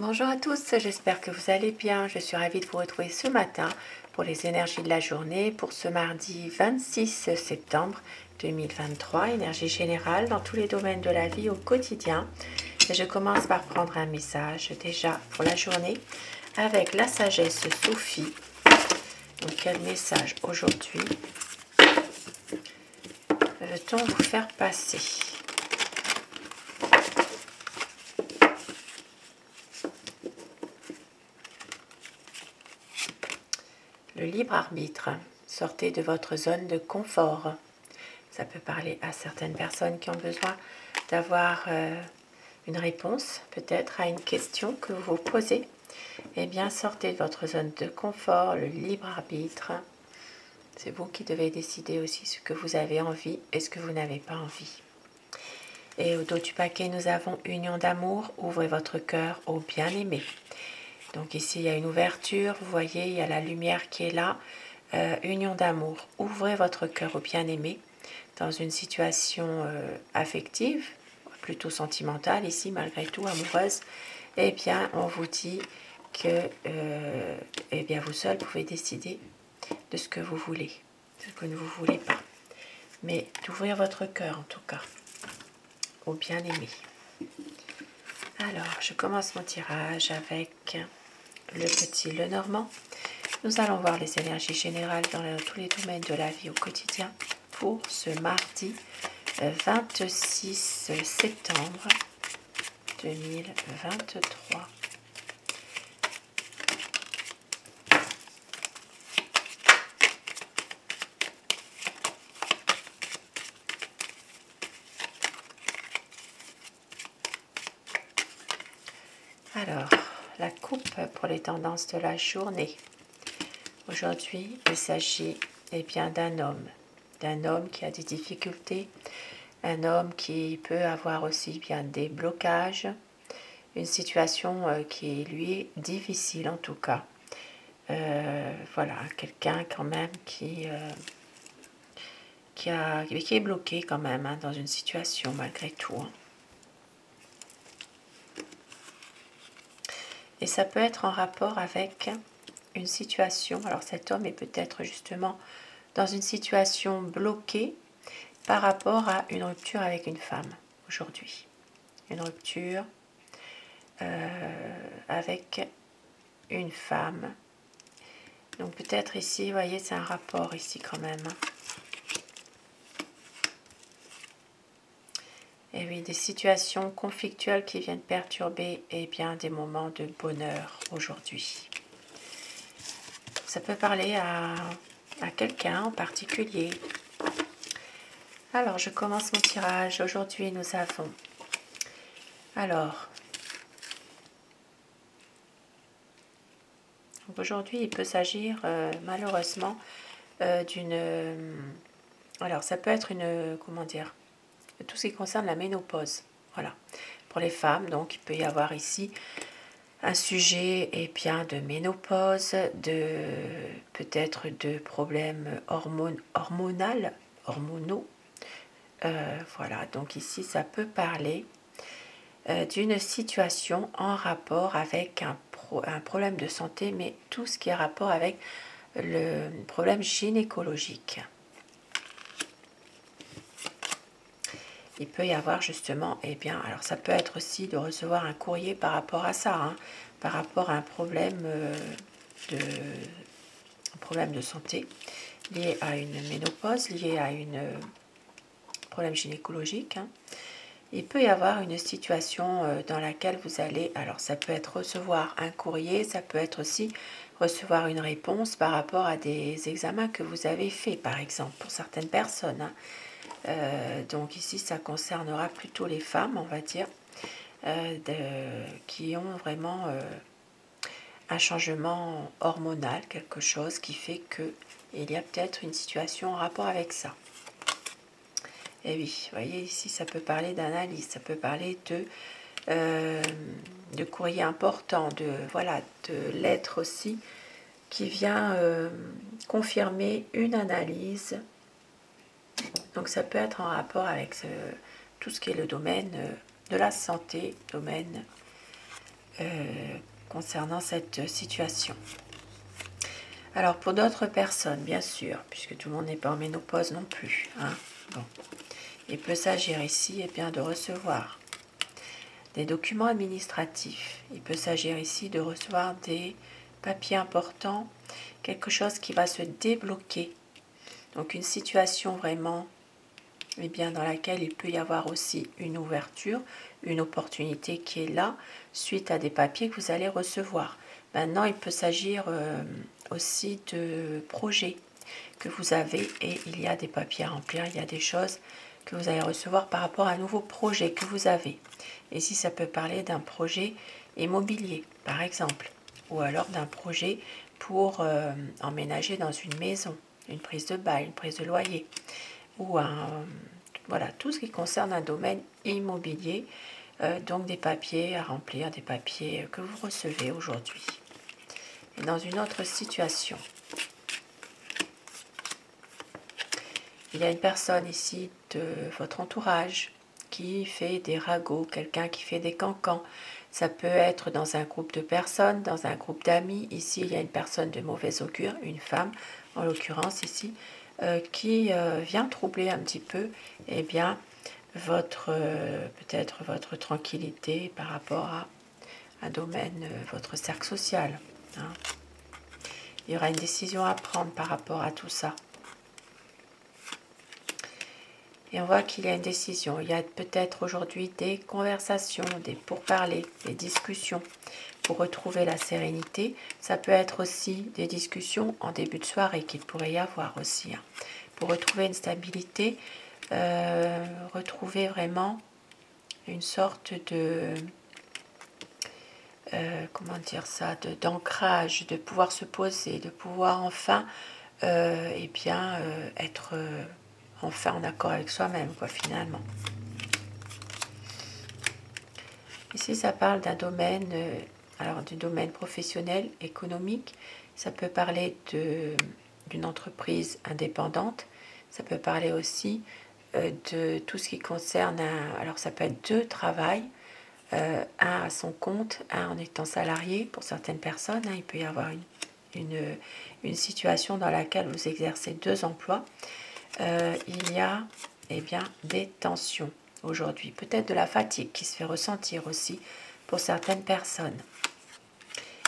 Bonjour à tous, j'espère que vous allez bien. Je suis ravie de vous retrouver ce matin pour les énergies de la journée, pour ce mardi 26 septembre 2023, énergie générale dans tous les domaines de la vie au quotidien. Et je commence par prendre un message déjà pour la journée avec la sagesse Sophie. Donc quel message aujourd'hui veut-on vous faire passer ? Le libre arbitre, sortez de votre zone de confort. Ça peut parler à certaines personnes qui ont besoin d'avoir une réponse, peut-être à une question que vous vous posez. Eh bien, sortez de votre zone de confort, le libre arbitre. C'est vous qui devez décider aussi ce que vous avez envie et ce que vous n'avez pas envie. Et au dos du paquet, nous avons union d'amour. Ouvrez votre cœur au bien-aimé. Donc ici, il y a une ouverture, vous voyez, il y a la lumière qui est là. Union d'amour, ouvrez votre cœur au bien-aimé dans une situation affective, plutôt sentimentale ici, malgré tout, amoureuse. Eh bien, on vous dit que eh bien, vous seul pouvez décider de ce que vous voulez, ce que ne vous voulez pas. Mais d'ouvrir votre cœur, en tout cas, au bien-aimé. Alors, je commence mon tirage avec le petit Lenormand. Nous allons voir les énergies générales dans tous les domaines de la vie au quotidien pour ce mardi 26 septembre 2023. Alors, la coupe pour les tendances de la journée. Aujourd'hui, il s'agit bien d'un homme qui a des difficultés, un homme qui peut avoir aussi bien des blocages, une situation qui lui est difficile en tout cas. Voilà, quelqu'un quand même qui est bloqué quand même hein, dans une situation malgré tout. Hein. Et ça peut être en rapport avec une situation, alors cet homme est peut-être justement dans une situation bloquée par rapport à une rupture avec une femme aujourd'hui. Une rupture avec une femme. Donc peut-être ici, vous voyez, c'est un rapport ici quand même. Et oui, des situations conflictuelles qui viennent perturber bien, des moments de bonheur aujourd'hui. Ça peut parler à quelqu'un en particulier. Alors, je commence mon tirage. Aujourd'hui, nous avons... Alors, aujourd'hui, il peut s'agir malheureusement d'une... alors, ça peut être une... Comment dire ? Tout ce qui concerne la ménopause. Voilà. Pour les femmes, donc, il peut y avoir ici un sujet bien, de ménopause, de peut-être de problèmes hormonaux. Voilà, donc ici, ça peut parler d'une situation en rapport avec un problème de santé, mais tout ce qui est rapport avec le problème gynécologique. Il peut y avoir justement, bien, alors ça peut être aussi de recevoir un courrier par rapport à ça, hein, par rapport à un problème de santé lié à une ménopause, lié à un problème gynécologique. Hein. Il peut y avoir une situation dans laquelle vous allez, alors ça peut être recevoir un courrier, ça peut être aussi recevoir une réponse par rapport à des examens que vous avez faits, par exemple, pour certaines personnes. Hein. Donc ici, ça concernera plutôt les femmes, on va dire, qui ont vraiment un changement hormonal, quelque chose qui fait qu'il y a peut-être une situation en rapport avec ça. Et oui, vous voyez, ici, ça peut parler d'analyse, ça peut parler de courrier important, de lettres aussi, qui vient confirmer une analyse. Donc ça peut être en rapport avec tout ce qui est le domaine de la santé, domaine concernant cette situation. Alors pour d'autres personnes, bien sûr, puisque tout le monde n'est pas en ménopause non plus, hein, bon, il peut s'agir ici bien, de recevoir des documents administratifs. Il peut s'agir ici de recevoir des papiers importants, quelque chose qui va se débloquer. Donc une situation vraiment bien, dans laquelle il peut y avoir aussi une ouverture, une opportunité qui est là, suite à des papiers que vous allez recevoir. Maintenant, il peut s'agir aussi de projets que vous avez et il y a des papiers à remplir, il y a des choses que vous allez recevoir par rapport à un nouveau projet que vous avez. Et si ça peut parler d'un projet immobilier, par exemple, ou alors d'un projet pour emménager dans une maison, une prise de bail, une prise de loyer, ou voilà, tout ce qui concerne un domaine immobilier, donc des papiers à remplir, des papiers que vous recevez aujourd'hui. Et dans une autre situation, il y a une personne ici de votre entourage qui fait des ragots, quelqu'un qui fait des cancans. Ça peut être dans un groupe de personnes, dans un groupe d'amis. Ici, il y a une personne de mauvaise augure, une femme en l'occurrence ici, qui vient troubler un petit peu bien, peut-être votre tranquillité par rapport à un domaine, votre cercle social. Hein. Il y aura une décision à prendre par rapport à tout ça. Et on voit qu'il y a une décision. Il y a peut-être aujourd'hui des conversations, des pourparlers, des discussions pour retrouver la sérénité. Ça peut être aussi des discussions en début de soirée qu'il pourrait y avoir aussi. Hein, pour retrouver une stabilité, retrouver vraiment une sorte de... comment dire ça, d'ancrage, de pouvoir se poser, de pouvoir enfin être enfin en accord avec soi-même, quoi, finalement. Ici, ça parle d'un domaine, alors du domaine professionnel, économique. Ça peut parler d'une entreprise indépendante. Ça peut parler aussi de tout ce qui concerne, alors ça peut être deux travails, un à son compte, un en étant salarié pour certaines personnes. Hein, il peut y avoir une situation dans laquelle vous exercez deux emplois. Il y a des tensions aujourd'hui, peut-être de la fatigue qui se fait ressentir aussi pour certaines personnes.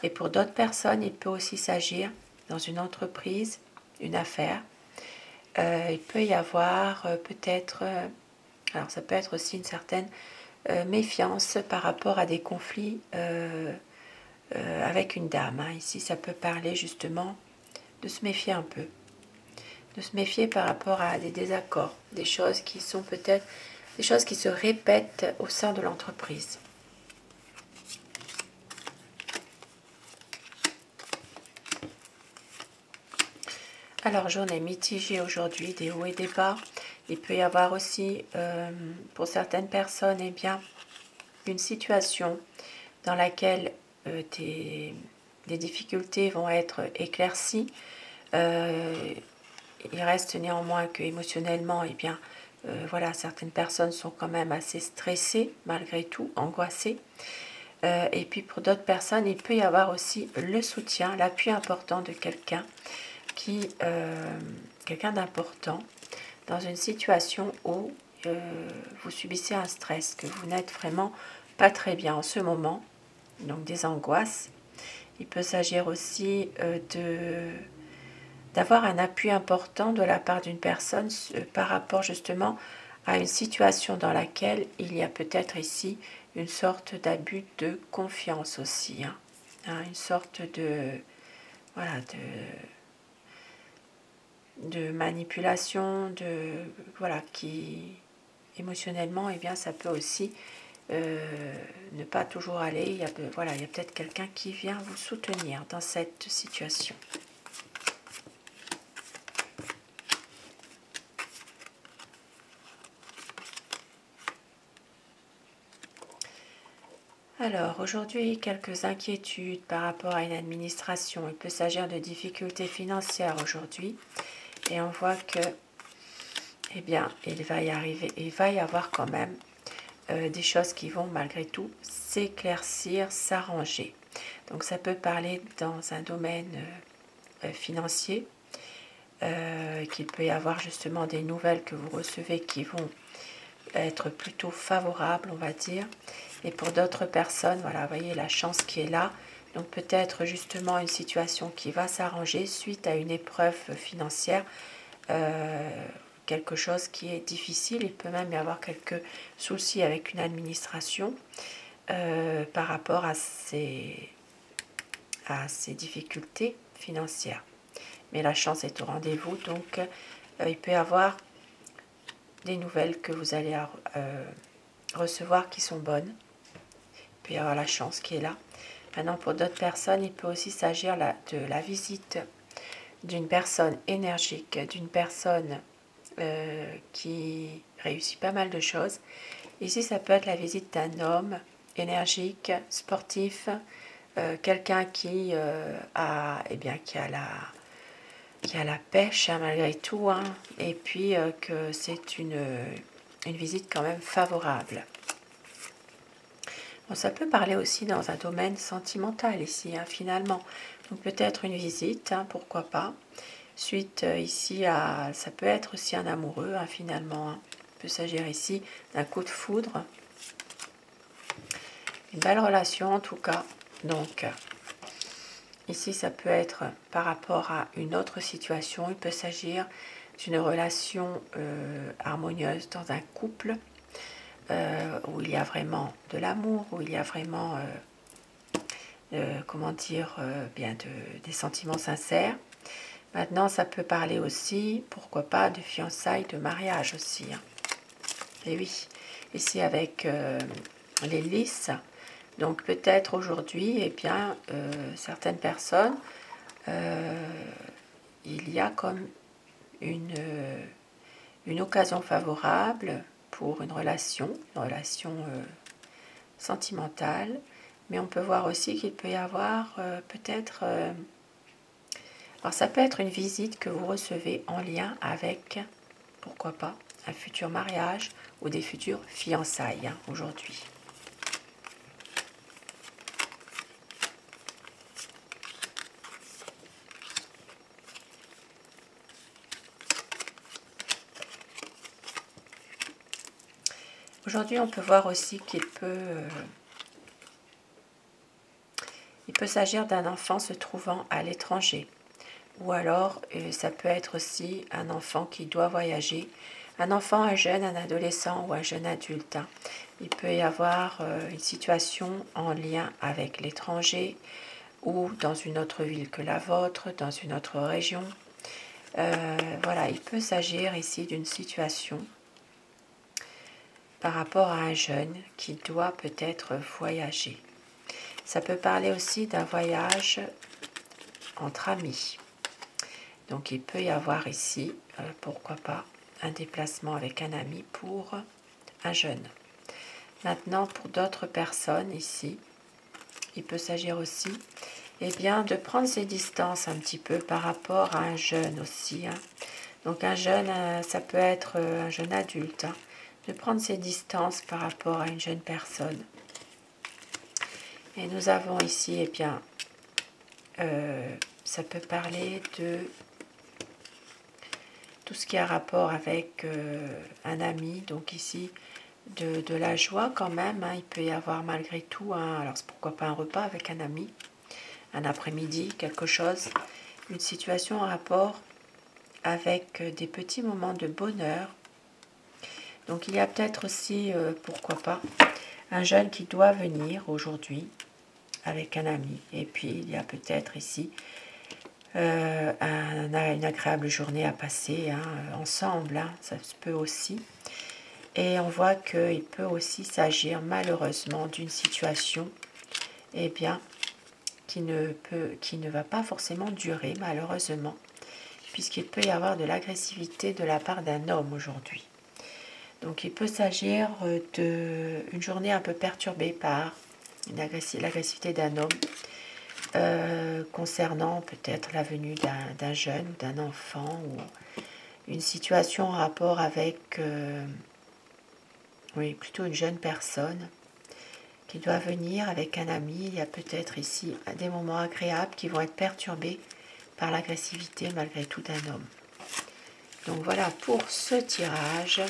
Et pour d'autres personnes, il peut aussi s'agir dans une entreprise, une affaire. Il peut y avoir peut-être, alors ça peut être aussi une certaine méfiance par rapport à des conflits avec une dame. Hein. Ici, ça peut parler justement de se méfier un peu. De se méfier par rapport à des désaccords, des choses qui sont peut-être des choses qui se répètent au sein de l'entreprise. Alors, journée mitigée aujourd'hui, des hauts et des bas. Il peut y avoir aussi, pour certaines personnes, une situation dans laquelle des difficultés vont être éclaircies. Il reste néanmoins que émotionnellement, voilà, certaines personnes sont quand même assez stressées, malgré tout, angoissées. Et puis pour d'autres personnes, il peut y avoir aussi le soutien, l'appui important de quelqu'un quelqu'un d'important dans une situation où vous subissez un stress, que vous n'êtes vraiment pas très bien en ce moment, donc des angoisses. Il peut s'agir aussi d'avoir un appui important de la part d'une personne par rapport justement à une situation dans laquelle il y a peut-être ici une sorte d'abus de confiance aussi. Hein, une sorte voilà, de manipulation, voilà, qui émotionnellement, ça peut aussi ne pas toujours aller. Il y a peut-être quelqu'un qui vient vous soutenir dans cette situation. Alors, aujourd'hui, quelques inquiétudes par rapport à une administration. Il peut s'agir de difficultés financières aujourd'hui. Et on voit que, il va y avoir quand même des choses qui vont malgré tout s'éclaircir, s'arranger. Donc ça peut parler dans un domaine financier, qu'il peut y avoir justement des nouvelles que vous recevez qui vont être plutôt favorables, on va dire. Et pour d'autres personnes, voilà, vous voyez la chance qui est là. Donc peut-être justement une situation qui va s'arranger suite à une épreuve financière, quelque chose qui est difficile. Il peut même y avoir quelques soucis avec une administration par rapport à ces difficultés financières. Mais la chance est au rendez-vous, donc il peut y avoir des nouvelles que vous allez recevoir qui sont bonnes. Il peut y avoir la chance qui est là. Maintenant, pour d'autres personnes, il peut aussi s'agir de la visite d'une personne énergique, d'une personne qui réussit pas mal de choses. Ici, ça peut être la visite d'un homme énergique, sportif, quelqu'un qui a la pêche hein, malgré tout, hein, et puis que c'est une visite quand même favorable. Bon, ça peut parler aussi dans un domaine sentimental ici, hein, finalement. Donc peut-être une visite, hein, pourquoi pas. Suite ici à... Ça peut être aussi un amoureux, hein, finalement. Hein. Il peut s'agir ici d'un coup de foudre. Une belle relation en tout cas. Donc ici ça peut être par rapport à une autre situation. Il peut s'agir d'une relation harmonieuse dans un couple. Où il y a vraiment de l'amour, où il y a vraiment, comment dire, des sentiments sincères. Maintenant, ça peut parler aussi, pourquoi pas, de fiançailles, de mariage aussi. Hein. Et oui, ici avec les lys, donc peut-être aujourd'hui, eh bien, certaines personnes, il y a comme une occasion favorable pour une relation sentimentale, mais on peut voir aussi qu'il peut y avoir peut-être... alors ça peut être une visite que vous recevez en lien avec, pourquoi pas, un futur mariage ou des futures fiançailles hein, aujourd'hui. Aujourd'hui, on peut voir aussi qu'il peut s'agir d'un enfant se trouvant à l'étranger. Ou alors, ça peut être aussi un enfant qui doit voyager. Un enfant, un jeune, un adolescent ou un jeune adulte. Hein. Il peut y avoir une situation en lien avec l'étranger ou dans une autre ville que la vôtre, dans une autre région. Voilà, il peut s'agir ici d'une situation par rapport à un jeune qui doit peut-être voyager. Ça peut parler aussi d'un voyage entre amis. Donc il peut y avoir ici, pourquoi pas, un déplacement avec un ami pour un jeune. Maintenant, pour d'autres personnes ici, il peut s'agir aussi eh bien, de prendre ses distances un petit peu par rapport à un jeune aussi. Hein. Donc un jeune, ça peut être un jeune adulte, hein, de prendre ses distances par rapport à une jeune personne. Et nous avons ici, eh bien, ça peut parler de tout ce qui a rapport avec un ami, donc ici de la joie quand même, hein, il peut y avoir malgré tout, hein, alors pourquoi pas un repas avec un ami, un après-midi, quelque chose, une situation en rapport avec des petits moments de bonheur. Donc il y a peut-être aussi, pourquoi pas, un jeune qui doit venir aujourd'hui avec un ami, et puis il y a peut-être ici une agréable journée à passer hein, ensemble, hein, ça se peut aussi. Et on voit qu'il peut aussi s'agir malheureusement d'une situation eh bien, qui ne va pas forcément durer malheureusement, puisqu'il peut y avoir de l'agressivité de la part d'un homme aujourd'hui. Donc il peut s'agir d'une journée un peu perturbée par l'agressivité d'un homme, concernant peut-être la venue d'un jeune, d'un enfant, ou une situation en rapport avec oui, plutôt une jeune personne qui doit venir avec un ami. Il y a peut-être ici des moments agréables qui vont être perturbés par l'agressivité malgré tout d'un homme. Donc voilà pour ce tirage.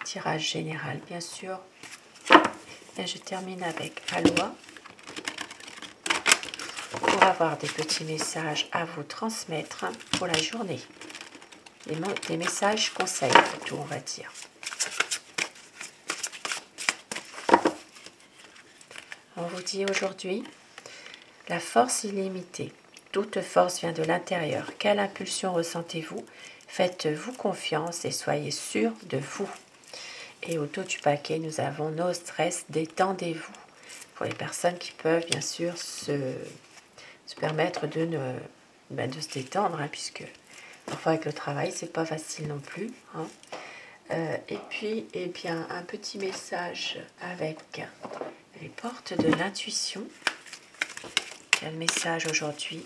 Tirage général bien sûr. Et je termine avec Aloha pour avoir des petits messages à vous transmettre pour la journée. Des messages conseils plutôt, on va dire. On vous dit aujourd'hui, la force illimitée. Toute force vient de l'intérieur. Quelle impulsion ressentez-vous? Faites-vous confiance et soyez sûr de vous. Et au dos du paquet, nous avons nos stress, détendez-vous. Pour les personnes qui peuvent bien sûr se permettre de se détendre, hein, puisque parfois avec le travail, c'est pas facile non plus. Hein. Et puis, eh bien, un petit message avec les portes de l'intuition. Quel message aujourd'hui?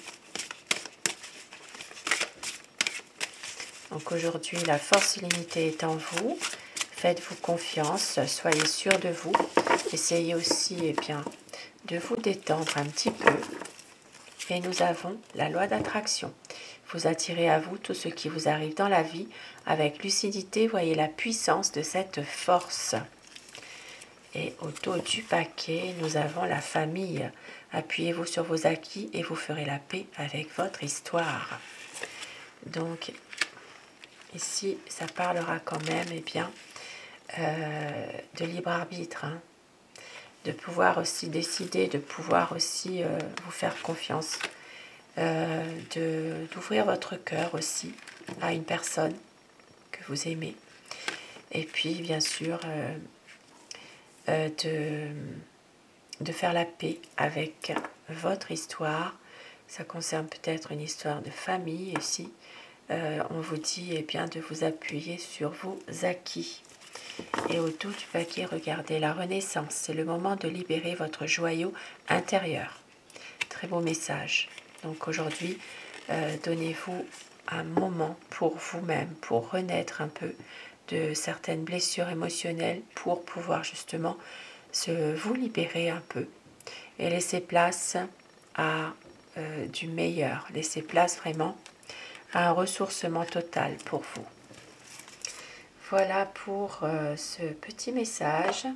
Donc aujourd'hui, la force illimitée est en vous. Faites-vous confiance, soyez sûr de vous. Essayez aussi eh bien, de vous détendre un petit peu. Et nous avons la loi d'attraction. Vous attirez à vous tout ce qui vous arrive dans la vie. Avec lucidité, voyez la puissance de cette force. Et au dos du paquet, nous avons la famille. Appuyez-vous sur vos acquis et vous ferez la paix avec votre histoire. Donc, ici, ça parlera quand même eh bien, de libre arbitre. Hein, de pouvoir aussi décider, de pouvoir aussi vous faire confiance. D'ouvrir votre cœur aussi à une personne que vous aimez. Et puis, bien sûr, de faire la paix avec votre histoire. Ça concerne peut-être une histoire de famille ici. On vous dit eh bien, de vous appuyer sur vos acquis. Et au dos du paquet, regardez la renaissance. C'est le moment de libérer votre joyau intérieur. Très beau message. Donc aujourd'hui, donnez-vous un moment pour vous-même, pour renaître un peu de certaines blessures émotionnelles, pour pouvoir justement vous libérer un peu et laisser place à du meilleur, laisser place vraiment à un ressourcement total pour vous. Voilà pour ce petit message.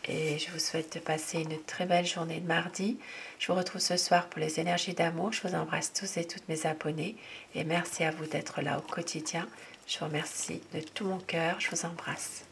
Et je vous souhaite de passer une très belle journée de mardi. Je vous retrouve ce soir pour les énergies d'amour. Je vous embrasse tous et toutes mes abonnés. Et merci à vous d'être là au quotidien. Je vous remercie de tout mon cœur. Je vous embrasse.